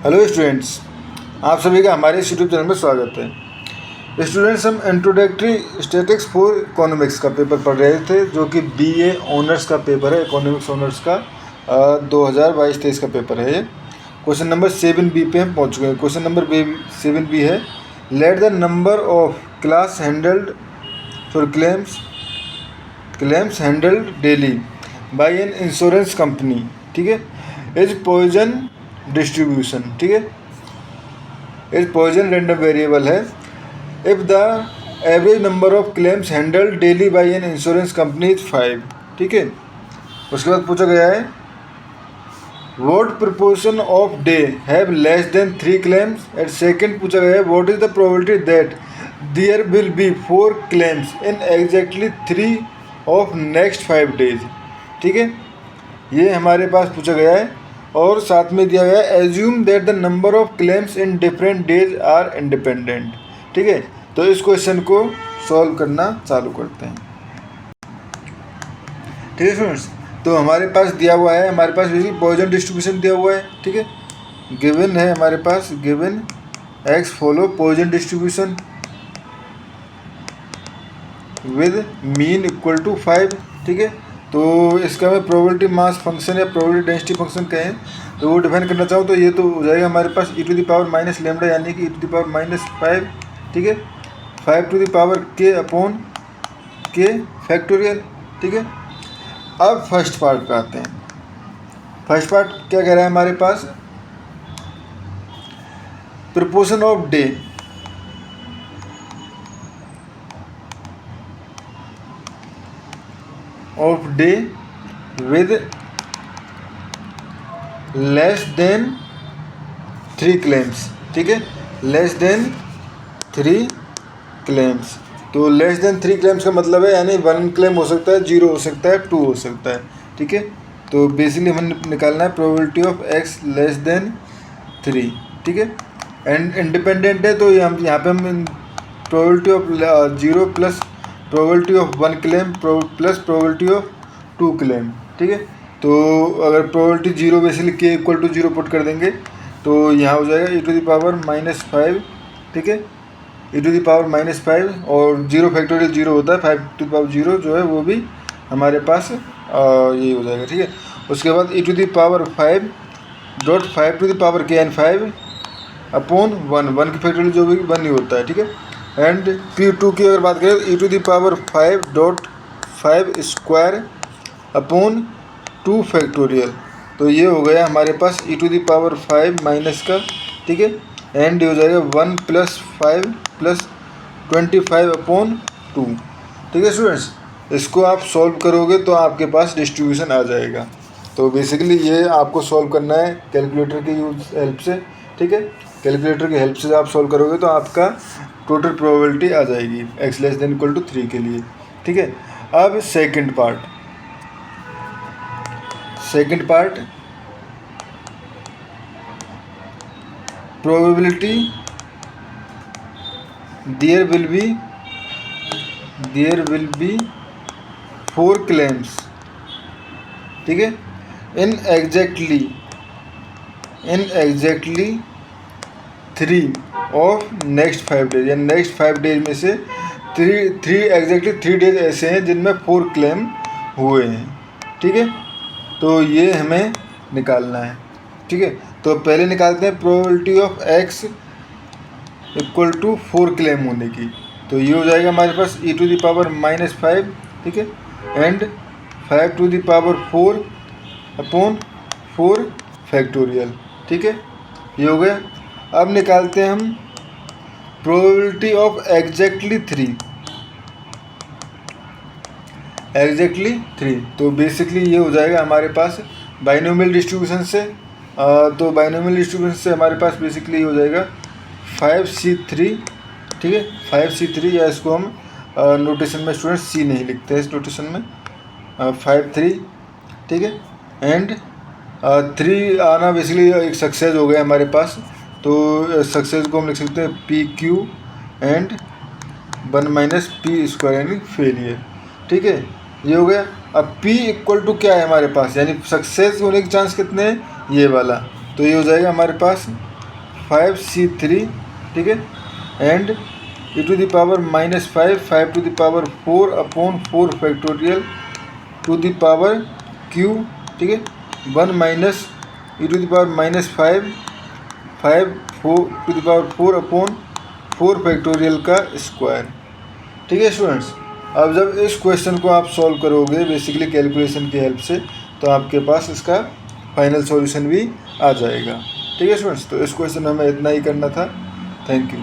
Hello students, आप सभी का हमारे इस यूट्यूब चैनल में स्वागत है। स्टूडेंट्स, हम इंट्रोडक्टरी स्टैटिस्टिक्स फॉर इकोनॉमिक्स का पेपर पढ़ रहे थे, जो कि बीए ऑनर्स का पेपर है। इकोनॉमिक्स ऑनर्स का 2022-23 का पेपर है ये। क्वेश्चन नंबर 7B पे हम पहुंच चुके हैं। क्वेश्चन नंबर 7B है, let the number of class handled for claims handled daily by an insurance company, ठीक है, इज पॉइजन डिस्ट्रीब्यूशन, ठीक है, इज पॉइजन रैंडम वेरिएबल है। If the average number of claims handled daily by an insurance company is 5, ठीक है। उसके बाद पूछा गया है, what proportion of day have less than 3 claims. At second पूछा गया है, what is the probability that there will be 4 claims in exactly 3 of next 5 days, ठीक है। ये हमारे पास पूछा गया है। और साथ में दिया गया है, assume that the number of claims in different days are independent, ठीक है। तो इस क्वेश्चन को सॉल्व करना चालू करते हैं, ठीक है स्टूडेंट्स। तो हमारे पास दिया हुआ है, हमारे पास पॉइजन डिस्ट्रीब्यूशन दिया हुआ है, ठीक है। गिवन है हमारे पास, given X follow Poisson distribution with mean equal to 5, ठीक है। तो इसका मैं प्रोबेबिलिटी मास फंक्शन या प्रोबेबिलिटी डेंसिटी फंक्शन कहें तो वो डिफाइन करना चाहूँ तो ये तो हो जाएगा हमारे पास e⁻⁻ लैम्डा, यानी कि e⁻⁻5, ठीक है, 5 अपॉन के फैक्टोरियल, ठीक है। अब फर्स्ट पार्ट पे आते हैं। फर्स्ट पार्ट क्या कह रहा है हमारे पास, proportion of day with less than 3 claims, ठीक है, लेस देन 3 क्लेम्स। तो लेस देन 3 क्लेम्स का मतलब है, यानी 1 क्लेम हो सकता है, 0 हो सकता है, 2 हो सकता है, ठीक है। तो बेसिकली हमें निकालना है probability of x less than 3, ठीक है। एंड इंडिपेंडेंट है तो यहाँ पे हम probability of 0 plus probability of 1 claim plus probability of 2 claim, ठीक है। तो अगर probability 0 basically k equal to 0 put कर देंगे तो यहाँ हो जाएगा e⁻⁻5, ठीक है, e⁻⁻5 और 0 फैक्टोरियल 0 होता है, 5⁻0 जो है वो भी हमारे पास ये हो जाएगा, ठीक है। उसके बाद e⁻5 अपॉन 1 की फैक्टोरियल जो भी 1 ही होता है, ठीक है। एंड P2 की अगर बात करें e⁻5 स्क्वायर अपॉन 2 फैक्टोरियल, तो ये हो गया हमारे पास e⁻5 माइनस का, ठीक है। एंड ये हो जाएगा 1 + 5 + 25 अपॉन 2, ठीक है स्टूडेंट्स। इसको आप सॉल्व करोगे तो आपके पास डिस्ट्रीब्यूशन आ जाएगा। तो बेसिकली ये आपको सॉल्व करना है कैलकुलेटर की हेल्प से, ठीक है। कैलकुलेटर की हेल्प से आप सॉल्व करोगे तो आपका टोटल प्रोबेबिलिटी आ जाएगी x less than equal to 3 के लिए, ठीक है। अब second part probability there will be 4 claims, ठीक है, in exactly 3 of next 5 days, या नेक्स्ट 5 डेज में से 3 डेज ऐसे हैं जिनमें 4 क्लेम हुए हैं, ठीक है। तो ये हमें निकालना है, ठीक है। तो पहले निकालते हैं probability of x equal to 4 claim होने की। तो ये हो जाएगा हमारे पास e⁻⁻5, ठीक है, एंड 5⁴ अपॉन 4 फैक्टोरियल, ठीक है, ये हो गया। अब निकालते हैं हम प्रोबेबिलिटी ऑफ एग्जैक्टली 3। तो बेसिकली ये हो जाएगा हमारे पास बाइनोमियल डिस्ट्रीब्यूशन से। तो बाइनोमियल डिस्ट्रीब्यूशन से हमारे पास बेसिकली ये हो जाएगा 5C3, ठीक है, 5C3, या इसको हम नोटेशन में स्टूडेंट C नहीं लिखते हैं, इस नोटेशन में 5-3, ठीक है। एंड 3 आना बेसिकली एक सक्सेस हो गया हमारे पास। तो सक्सेस को हम लिख सकते हैं PQ एंड 1 - P² यानी फेलियर, ठीक है, ये हो गया। अब P इक्वल टू क्या है हमारे पास, यानी सक्सेस होने के चांस कितने हैं, ये वाला। तो ये हो जाएगा हमारे पास 5c3, ठीक है, and e⁻⁻5 5⁴ upon 4 factorial two the power q, ठीक है, 1 माइनस e⁻⁻5 5⁴ अपॉन 4 फैक्टोरियल का स्क्वायर। ठीक है स्टूडेंट्स, अब जब इस क्वेश्चन को आप सॉल्व करोगे बेसिकली कैलकुलेशन की हेल्प से, तो आपके पास इसका फाइनल सॉल्यूशन भी आ जाएगा। ठीक है स्टूडेंट्स, तो इस क्वेश्चन में हमें इतना ही करना था। Thank you.